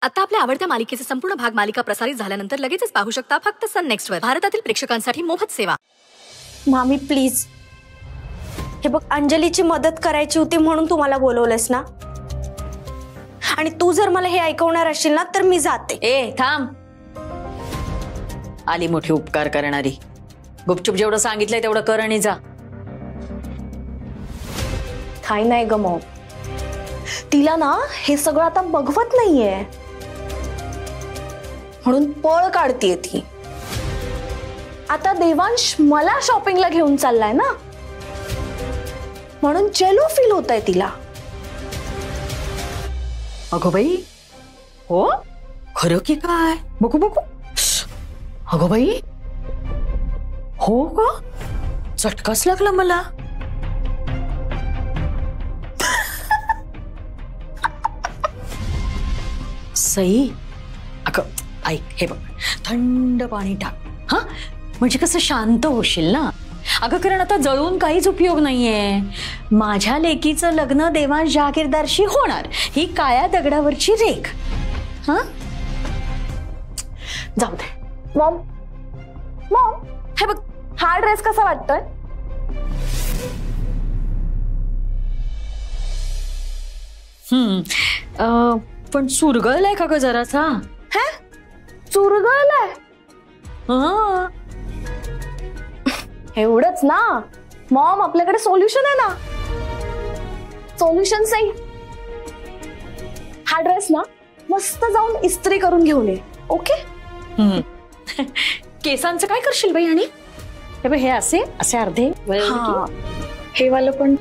आता आपल्या आवडत्या मालिकेचे संपूर्ण भाग मालिका प्रसारित झाल्यानंतर लगेचच पाहू शकता फक्त सन नेक्स्ट वर. भारतातील प्रेक्षकांसाठी मोफत सेवा. मामी प्लीज, हे बघ, अंजलीची मदत करायची होती म्हणून तू मला बोलवलंस ना, आणि तू जर मला हे ऐकवणार असशील ना तर मी जाते. ए थांब, आली मोठी उपकार करणारी. गुपचूप जेवढं सांगितलंय तेवढं कर आणि जा. काय नाही ग मॉम, तिला ना हे सगळं आता बघवत नाहीये म्हणून पळ काढतीये ती. आता देवांश मला शॉपिंगला घेऊन चाललाय ना, म्हणून चलो फील होतंय तिला. अगो बाई, हो खरं की काय? बघू बघू. अगो बाई, हो का? चटकाच लागला मला. सई, अगं ऐक, हे बघ, थंड पाणी टाक हा, म्हणजे कसं शांत होशील ना. अगं कारण आता जळून काहीच उपयोग नाहीये. माझ्या लेकीचं लग्न देवांश जहागीरदारशी होणार, ही काळ्या दगडावरची रेख. हा जाऊ दे. मॉम मॉम, हे बघ, हा ड्रेस कसा वाटतोय? पण चुरगळलाय का ग जरासा? हे चुरगळलाय? एवढंच ना मॉम, आपल्याकडे सोल्युशन आहे ना. सोल्युशन सही, हा ड्रेस ना मस्त जाऊन इस्त्री करून घेऊन ये. ओके? केसांचं काय करशील बाई? आणि हे असे असे अर्धे, हे वाला पण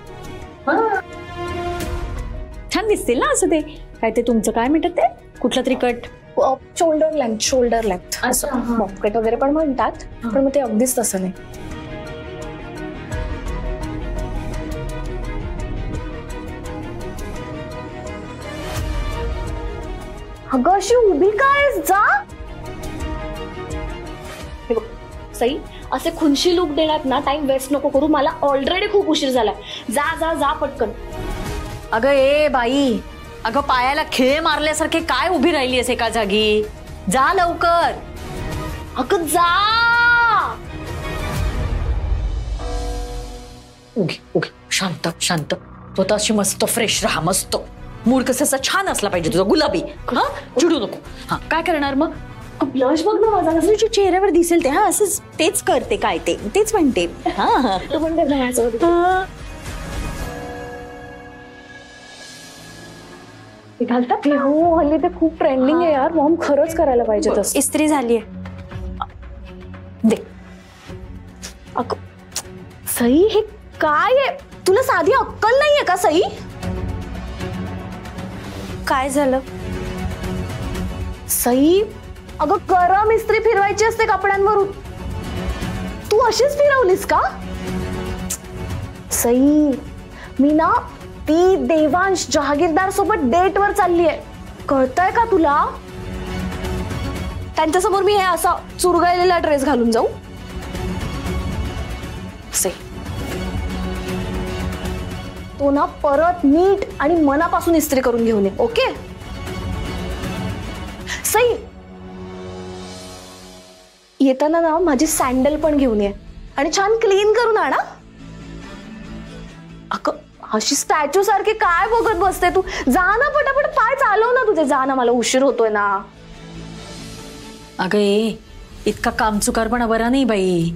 छान दिसतील ना. असं ते काय, ते तुमचं काय म्हणतात ते, कुठलं तरी कट, शोल्डर लेंथ असं मॉप कट वगैरे पण म्हणतात, पण मग ते अगदीच तसं नाही. अगं अशी उभी काय, जा. हे बघ सई, असे खुनशी लुक देण्यात ना टाइम वेस्ट नको करू. मला ऑलरेडी खूप उशीर झालाय. जा जा जा पटकन. अगं ए बाई, अगं पायाला खिळे मारल्यासारखे काय उभी राहिलीस एका जागी? जा लवकर. अगं जा. उगी उगी, शांत शांत. तो तर अशी मस्त फ्रेश राहा, मस्त मूड कसा छान असला पाहिजे तुझा, गुलाबी. हा, चिडू नको. हा, काय करणार मग? ब्लश बघ ना माझा, कसं चेहऱ्यावर दिसेल ते. हा, असंच तेच करते, काय तेच म्हणते. हा, तू पण कर ना माझ्यासोबत. घालतात हो, हल्ली ते खूप ट्रेंडिंग आहे यार. मॉम खरंच करायला पाहिजे तसं. इस्त्री झालीये, दे. सई, हे काय आहे? तुला साधी अक्कल नाहीये का सई? काय झालं सई? अगं गरम इस्त्री फिरवायची असते कपड्यांवरून, तू अशीच फिरवलीस का? सई, मी ना ती देवांश जहागीरदार सोबत डेट वर चाललीये, कळतंय का तुला? त्यांच्यासमोर मी हे असा चुरगळलेला ड्रेस घालून जाऊ? सई, तो ना परत नीट आणि मनापासून इस्त्री करून घेऊन ये. ओके सई? येताना ना माझी सँडल पण घेऊन ये आणि छान क्लीन करून आणा. अगं अशी स्टॅच्यू सारखी काय बघत बसते तू? जा ना पटापट, पाय चालव ना तुझे. जा ना, मला उशीर होतोय ना. अगं ए, इतका कामचुकारपणा बरा नाही बाई.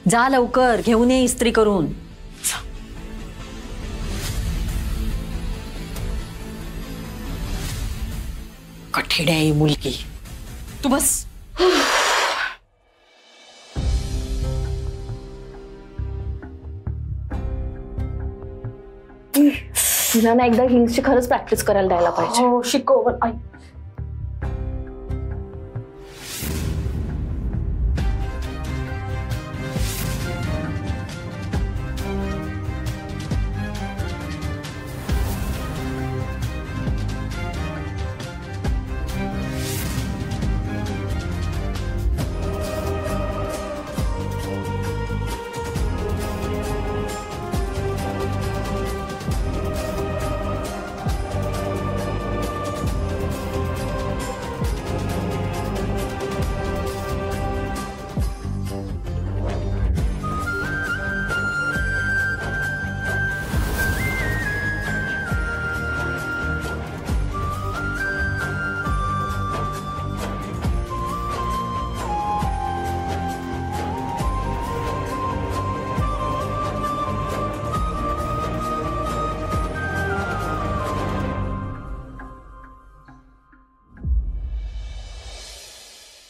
जा लवकर, घेऊन ये इस्त्री करून. कठीण आहे मुलगी. तू बस. तुला ना एकदा हिल्सची खरंच प्रॅक्टिस करायला द्यायला पाहिजे. हो, शिकव.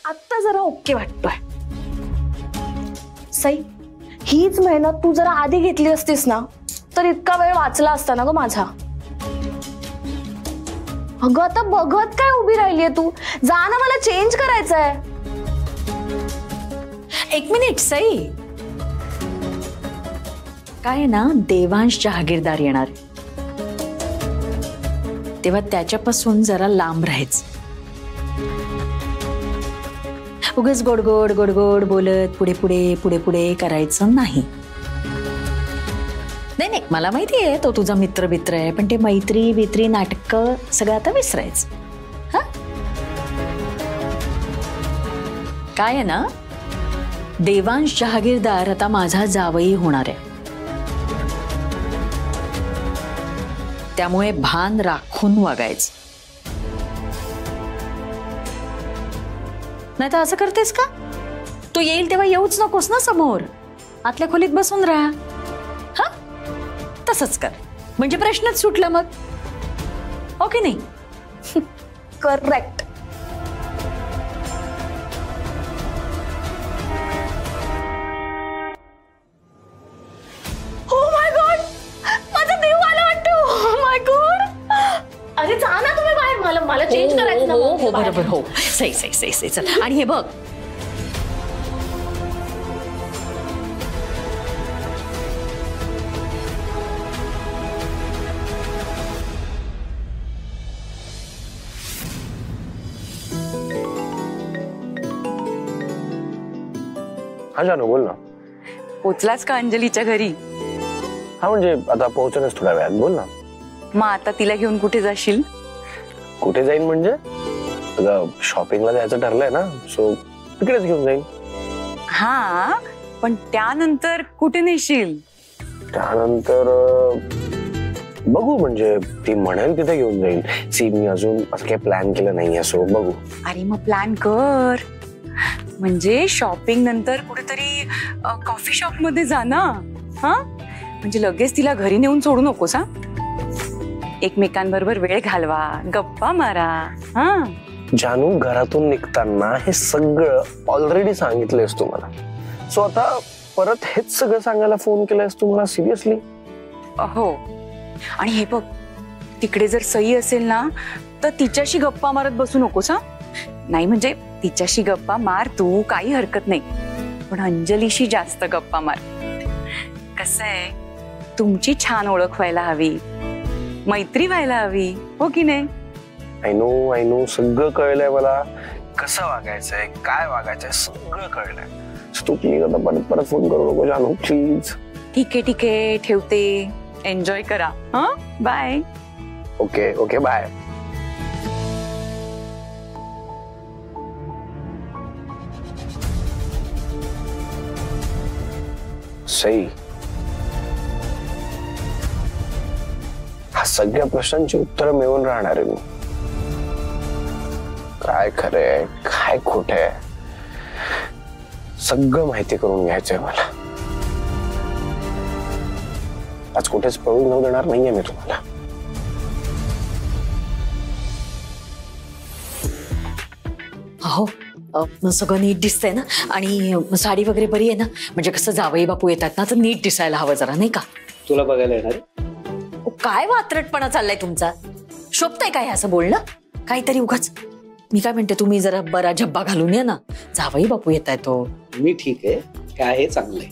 आत्ता जरा ओके वाटतोय. सई, हीच मेहनत तू जरा आधी घेतली असतीस ना तर इतका वेळ वाचला असता ना ग माझा. अगं आता बघत काय उभी राहिलीये तू, जा ना, मला चेंज करायचंय. एक मिनिट सई, काय ना देवांश जहागीरदार येणार, तेव्हा त्याच्यापासून जरा लांब राहायचं. उगाच गोडगोड गोडगोड बोलत पुढे पुढे पुढे पुढे करायचं नाही. नाही नाही, मला माहिती आहे तो तुझा मित्र बित्र आहे, पण ते मैत्री बित्री नाटक सगळं आता विसरायचं. हा काय आहे ना, देवांश जहागीरदार आता माझा जावई होणार आहे, त्यामुळे भान राखून वागायचं. नाही तर असं करतेस का, तू येईल तेव्हा येऊच नकोस ना समोर, आतल्या खोलीत बसून राहा. हा तसंच कर, म्हणजे प्रश्नच सुटला मग. ओके नाही? करेक्ट. ओ माय गॉड, माझा देव आला वाटतो. Oh my God. अरे जा ना तुम्ही बाहेर, मला चेंज करायचं ना. हो बरोबर, हो सही सही सही सही. चल, आणि हे बघ, हा जानू बोल ना. पोचलाच का अंजलीच्या घरी? हा म्हणजे आता पोहोचणच थोड्या वेळात. बोल ना. मग आता तिला घेऊन कुठे जाशील? कुठे जाईन म्हणजे शॉपिंगला जायचं ठरलंय ना, सो तिकडेच घेऊन जाईन. हा पण त्यानंतर कुठे नेशील? त्यानंतर बघू, म्हणजे ती म्हणेल तिथे घेऊन जाईल. सी मी अजून असं काही प्लॅन केलं नाहीये, सो बघू. अरे मग प्लॅन कर, म्हणजे शॉपिंग नंतर कुठेतरी कॉफी शॉप मध्ये जा ना. हा म्हणजे लगेच तिला घरी नेऊन सोडू नकोस. हा एकमेकांबरोबर वेळ घालवा, गप्पा मारा. हा जानू, घरातून निघताना हे सगळं ऑलरेडी सांगितलंयस तू मला, सो आता परत हेच सगळं सांगायला फोन केलायस तू मला? सिरियसली? हो. आणि हे बघ, तिकडे जर सई असेल ना तर तिच्याशी गप्पा मारत बसू नकोस. हा नाही म्हणजे तिच्याशी गप्पा मार तू, काही हरकत नाही, पण अंजलीशी जास्त गप्पा मार. कसं आहे, तुमची छान ओळख व्हायला हवी, मैत्री व्हायला हवी, हो की नाही? आय नो सगळं कळलंय मला, कसं वागायचंय, काय वागायचंय, सगळं कळलंय. तू प्लीज आता परत फोन करू नको जानू, प्लीज. ठीक आहे, ठेवते. एन्जॉय करा. हा बाय. Okay bye. सई, हा सगळ्या प्रश्नांची उत्तर मिळवून राहणार आहे मी. काय खरंय काय खोटंय सगळं माहिती करून घ्यायचंय मला. आज कुठेच पळून जाऊ देणार नाहीये मी तुम्हाला. हो सगळं नीट दिसतंय ना, आणि साडी वगैरे बरी आहे ना, म्हणजे कसं जावई बापू येतात ना तर नीट दिसायला हवं जरा, नाही का? तुला बघायला येणार? काय वात्रटपणा चाललाय तुमचा? शोभताय काय असं बोलणं? काहीतरी उगाच. मी काय म्हणते, तुम्ही जरा बरा झब्बा घालून या ना, जावई बापू येत आहे तो. मी ठीक आहे, काय आहे चांगलंय.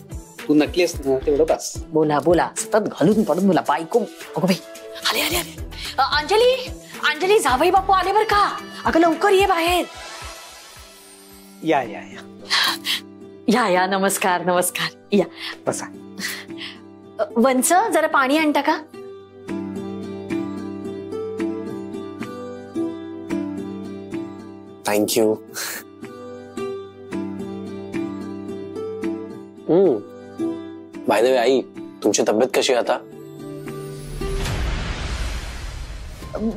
तू नकलीस ना तेवढं बस. बोला सतत घालून पडून बोला. बायको अगो बाई, आले. अंजली जावई बापू आले बर का? अगं लवकर ये बाहेर. या नमस्कार या बसा. वंच जरा पाणी आणता का? थँक्यू. बाय द वे आई, तुमची तब्येत कशी आहे आता?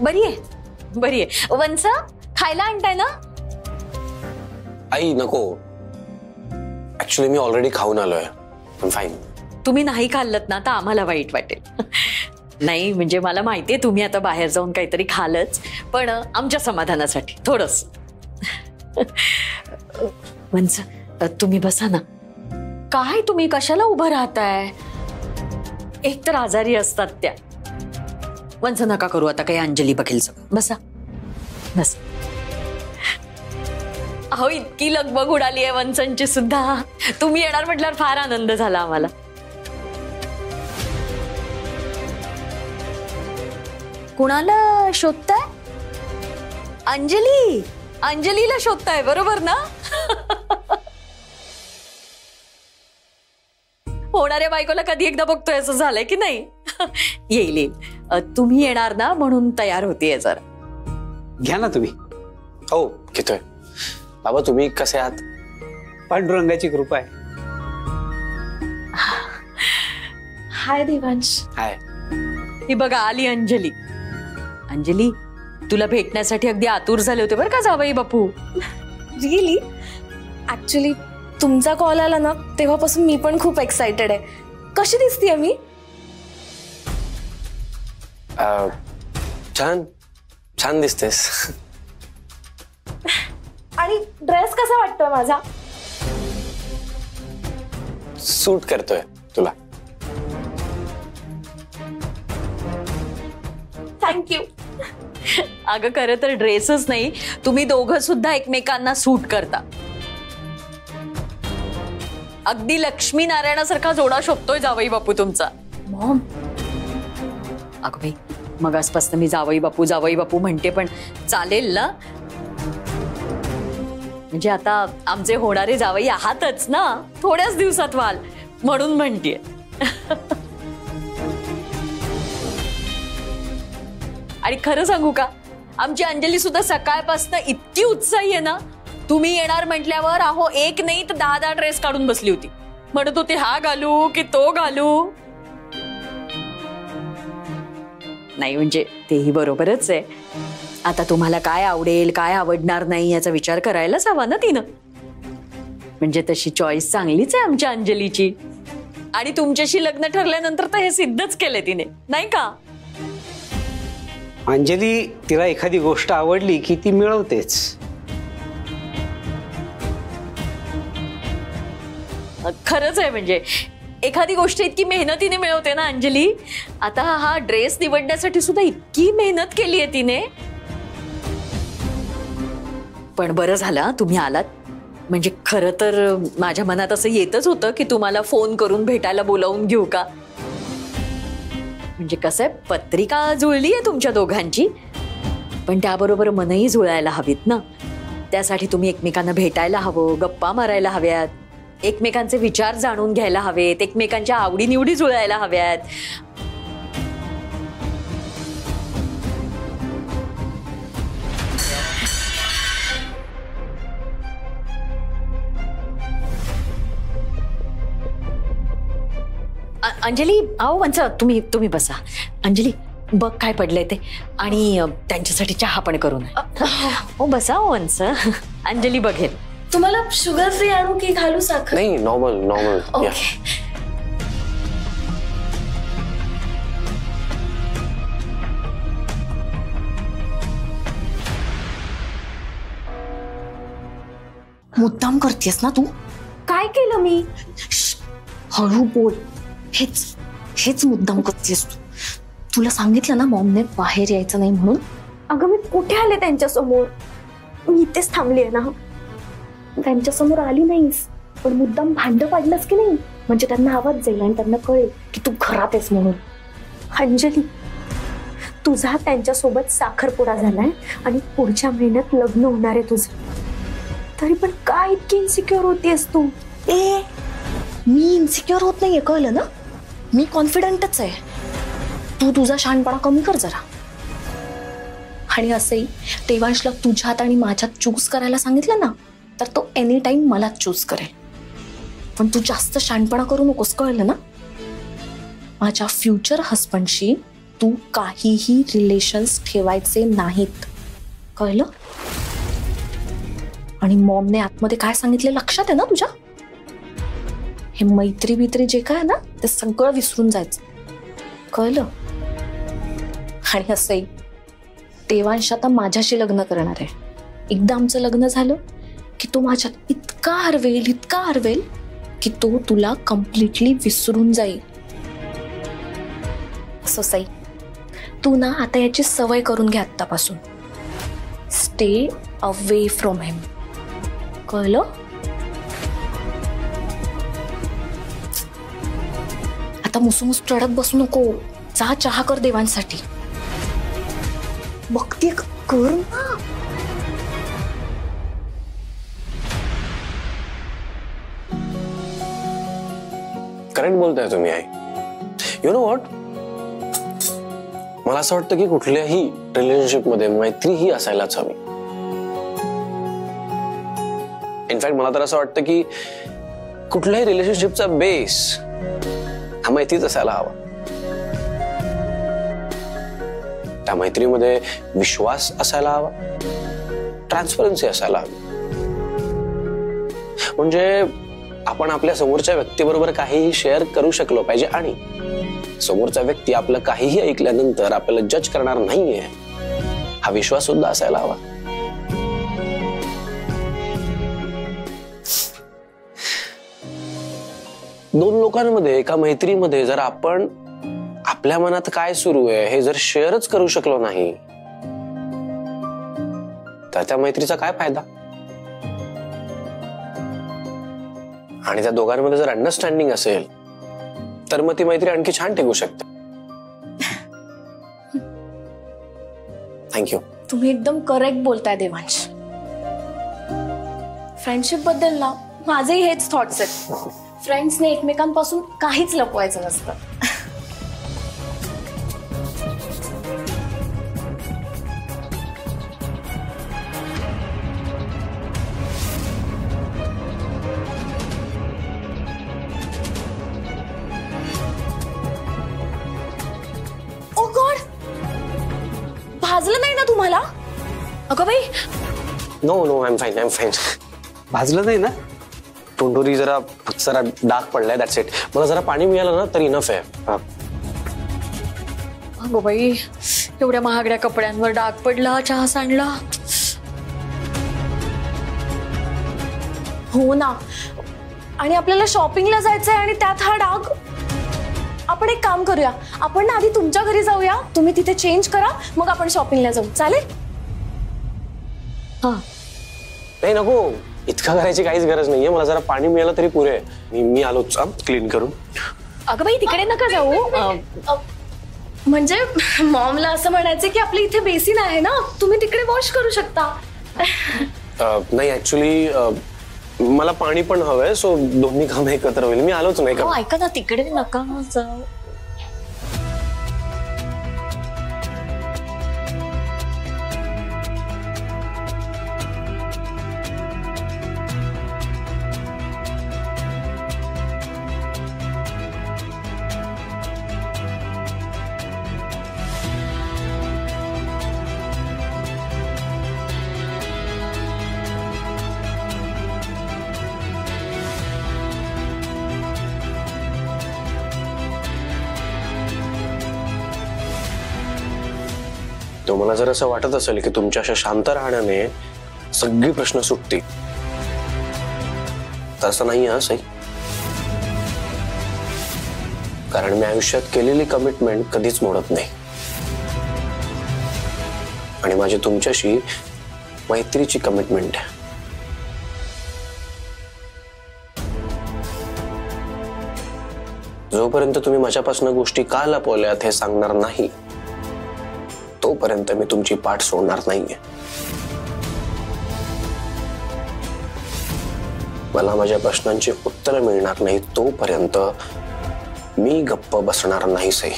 बरी आहे. वंच खायला आणताय ना? आई नको, ऍक्च्युली मी ऑलरेडी खाऊन आलोय. फाईन. तुम्ही नाही खाल्लत ना तर आम्हाला वाईट वाटेल. नाही म्हणजे मला माहितीये तुम्ही आता बाहेर जाऊन काहीतरी खालच, पण आमच्या समाधानासाठी थोडस. वंस तुम्ही बसा ना. काय तुम्ही कशाला उभं राहताय? एक तर आजारी असतात त्या. वंस नका करू आता, काही अंजली बघेल सगळं. बसा बस. अहो इतकी लगबग उडाली आहे वंसांची सुद्धा. तुम्ही येणार म्हटल्यावर फार आनंद झाला आम्हाला. कुणाला शोधताय? अंजली. अंजलीला शोधताय बरोबर ना? होणाऱ्या बायकोला कधी एकदा बघतोय असं झालंय की नाही? येईल येईल. तुम्ही येणार ना म्हणून तयार होतीये जरा. घ्या ना तुम्ही. हो घेतोय. बाबा तुम्ही कसे आहात? पांडुरंगाची कृपा आहे. हाय देवांश. हाय. ही बघा आली अंजली. अंजली तुला भेटण्यासाठी अगदी आतुर झाले होते बरं का जावई बापू. रिअली? ऍक्च्युली तुमचा कॉल आला ना तेव्हापासून मी पण खूप एक्साइटेड आहे. कशी दिसतीये मी? छान छान दिसतेस. आणि ड्रेस कसा वाटतोय माझा? सूट करतोय तुला. थँक्यू. अगं खरं तर ड्रेसच नाही, तुम्ही दोघं सुद्धा एकमेकांना सूट करता. अगदी लक्ष्मी नारायणासारखा जोडा शोधतोय जावई बापू तुमचा. मॉम. अगं बाई मग आजपासून मी जावई बापू म्हणते, पण चालेल ना? म्हणजे आता आमचे होणारे जावई आहातच ना, थोड्याच दिवसात व्हाल म्हणून म्हणतेय. आणि खरं सांगू का, आमची अंजली सुद्धा सकाळपासून इतकी उत्साही आहे ना. तुम्ही येणार म्हटल्यावर अहो एक नाही तर 10 ड्रेस काढून बसली होती. म्हणत होती हा घालू की तो घालू. नाही म्हणजे तेही बरोबरच आहे. आता तुम्हाला काय आवडेल काय आवडणार नाही याचा विचार करायलाच हवा ना तिनं. म्हणजे तशी चॉईस चांगलीच आहे आमच्या अंजलीची. आणि तुमच्याशी लग्न ठरल्यानंतर तर हे सिद्धच केले तिने, नाही का? अंजली तिला एखादी गोष्ट आवडली की ती मिळवतेच. खरंच आहे. म्हणजे एखादी गोष्ट इतकी मेहनतीने मिळवते ना अंजली. आता हा ड्रेस निवडण्यासाठी सुद्धा इतकी मेहनत केली आहे तिने. पण बरं झालं तुम्ही आलात. म्हणजे खरं तर माझ्या मनात असं येतच होतं की तुम्हाला फोन करून भेटायला बोलावून घेऊ का. म्हणजे कसं आहे, पत्रिका जुळली आहे तुमच्या दोघांची, पण त्याबरोबर मनही जुळायला हवीत ना. त्यासाठी तुम्ही एकमेकांना भेटायला हवं, गप्पा मारायला हव्यात, एकमेकांचे विचार जाणून घ्यायला हवेत, एकमेकांच्या आवडीनिवडी जुळायला हव्यात. अंजली आओ वंच, तुम्ही बसा. अंजली बघ काय पडलंय ते, आणि त्यांच्यासाठी चहा पण करून. हो बसा वंच. अंजली बघेल. तुम्हाला शुगर फ्री आणू की घालू साखर? नाही नॉर्मल. ओके. मुद्दाम करतेस ना तू? काय केलं मी? हळू बोल. हेच मुद्दाम करतेस तू. तुला सांगितलं ना मॉमने बाहेर यायचं नाही म्हणून. अगं मी कुठे आले त्यांच्या समोर? मी इथेच थांबली आहे ना. त्यांच्या समोर आली नाहीस, पण मुद्दाम भांड पाडलंस की नाही, म्हणजे त्यांना आवाज जाईल आणि त्यांना कळेल की तू घरात आहेस म्हणून. अंजली, तुझा त्यांच्यासोबत साखरपुडा झालाय आणि पुढच्या महिन्यात लग्न होणार आहे तुझं. तरी पण काय इतकी इन्सिक्युअर होतीयस तू? मी इन्सिक्युअर होत नाहीये, कळलं ना? मी कॉन्फिडंटच आहे. तू तुझा शहाणपणा कमी कर जरा. आणि असंही देवांशला तुझ्यात आणि माझ्यात चूज करायला सांगितलं ना, तर तो एनी टाइम मला चूज करेल. पण तू जास्त शहाणपणा करू नकोस, कळलं ना? माझ्या फ्युचर हस्बंडशी तू काहीही रिलेशन्स ठेवायचे नाहीत, कळलं? आणि मॉमने आतमध्ये काय सांगितले लक्षात आहे ना तुझ्या? हे मैत्री बित्री जे काय ना ते सगळं विसरून जायचं, कळलं? आणि असंही देवांश आता माझ्याशी लग्न करणार आहे. एकदा आमचं लग्न झालं की तो माझ्यात इतका हरवेल की तो तुला कम्प्लिटली विसरून जाईल. सई, तू ना आता याची सवय करून घे आत्तापासून. स्टे अवे फ्रॉम हिम, कळलं? आता मुसूमुस चढत बसू नको. जा चहा कर देवांसाठी. बघते कर ना. करेक्ट बोलताय तुम्ही आई. यु नो व्हॉट, मला असं वाटतं की कुठल्याही रिलेशनशिप मध्ये मैत्री ही असायलाच हवी. इनफॅक्ट मला तर असं वाटतं की कुठल्याही रिलेशनशिपचा बेस हा मैत्रीच असायला हवा. त्या मैत्रीमध्ये विश्वास असायला हवा, ट्रान्सपरन्सी असायला हवी. म्हणजे आपण आपल्या समोरच्या व्यक्तीबरोबर काहीही शेअर करू शकलो पाहिजे आणि समोरचा व्यक्ती आपलं काहीही ऐकल्यानंतर आपल्याला जज करणार नाहीये हा विश्वास सुद्धा असायला हवा. दोन लोकांमध्ये एका मैत्रीमध्ये जर आपण आपल्या मनात काय सुरू आहे हे जर शेअरच करू शकलो नाही तर त्या मैत्रीचा काय फायदा. आणि त्या दोघांमध्ये जर अंडरस्टँडिंग असेल तर मग ती मैत्री आणखी छान टिकू शकते. थँक्यू. तुम्ही एकदम करेक्ट बोलताय देवांश. फ्रेंडशिप बद्दल ना माझेही हेच थॉट्स आहेत. फ्रेंड्सने एकमेकांपासून काहीच लपवायचं नसतं. ओ गॉड, भाजलं नाही ना तुम्हाला? अगं बाई. No no, I am fine, I am fine. भाजलं नाही ना? तोंडोरी जरा डाग पडलाय, दॅट्स इट. मला जरा पाणी मिळालं ना तरी इनफ आहे. अगो बाई, एवढ्या महागड्या कपड्यांवर डाग पडला, चहा सांडला. हो ना, आणि आपल्याला शॉपिंगला जायचंय आणि त्यात हा डाग. आपण एक काम करूया, आपण ना आधी तुमच्या घरी जाऊया, तुम्ही तिथे चेंज करा, मग आपण शॉपिंगला जाऊ. चालेल? हा. नाही नको, इतका करायची काहीच गरज नाहीये. मला जरा पाणी मिळालं तरी पुरे. मी आलोच क्लीन करून. अगं बाई, तिकडे नका जाऊ. म्हणजे मॉमला असं म्हणायचं की आपल्या इथे बेसिन आहे ना, तुम्ही तिकडे वॉश करू शकता. नाही ऍक्च्युली मला पाणी पण हवंय, सो दोन्ही काम एकत्र होईल. मी आलोच नाही का. ऐका ना, तिकडे नका जाऊ. तो मला जर असं वाटत असेल की तुमच्या अशा शांत राहण्याने सगळी प्रश्न सुटतील तर असं नाही आहे. सई, कारण मी आयुष्यात केलेली कमिटमेंट कधीच मोडत नाही आणि माझी तुमच्याशी मैत्रीची कमिटमेंट आहे. जोपर्यंत तुम्ही माझ्यापासून गोष्टी का लपवल्यात हे सांगणार नाही तोपर्यंत मी तुमची पाठ सोडणार नाहीये. मला माझ्या प्रश्नांची उत्तरं मिळणार नाही तोपर्यंत मी गप्प बसणार नाही. सई,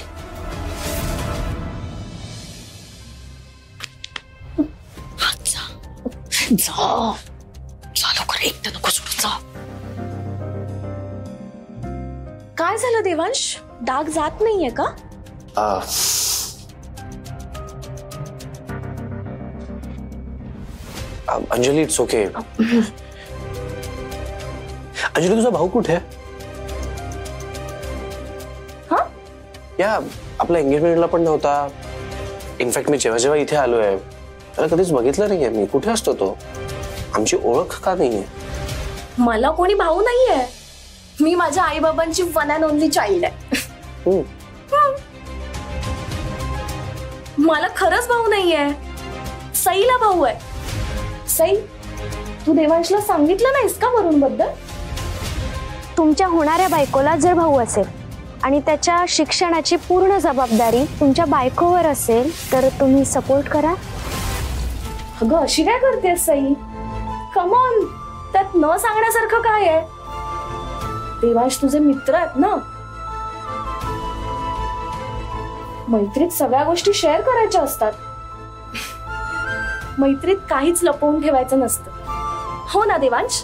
जा लवकर, एकटं नको सोडू. जा. काय झालं देवांश? डाग जात नाहीये का? Anjali, it's okay. अंजली, तुझा भाऊ कुठे आहे? हा? या आपला एंगेजमेंटला पण नव्हता. इनफॅक्ट मी जेव्हा जेव्हा इथे आलोय त्याला कधीच बघितलं नाहीये मी. कुठे असतो तो? आमची ओळख का नाहीये? मला कोणी भाऊ नाहीये. मी माझ्या आई बाबांची वन अँड ओनली चाइल्ड आहे. मला खरंच भाऊ नाहीये. सईला भाऊ आहे. सई, तू देवांशला सांगितलं नाहीस का वरुण बद्दल? तुमच्या होणाऱ्या बायकोला जर भाऊ असेल आणि त्याच्या शिक्षणाची पूर्ण जबाबदारी तुमच्या बायकोवर असेल तर तुम्ही सपोर्ट करा. अगं अशी काय करतेस सई? कम ऑन, त्यात न सांगण्यासारखं काय आहे? देवांश तुझे मित्र आहेत ना. मैत्रीत सगळ्या गोष्टी शेअर करायच्या असतात. मैत्रीत काहीच लपवून ठेवायचं नसतं, हो ना देवांश?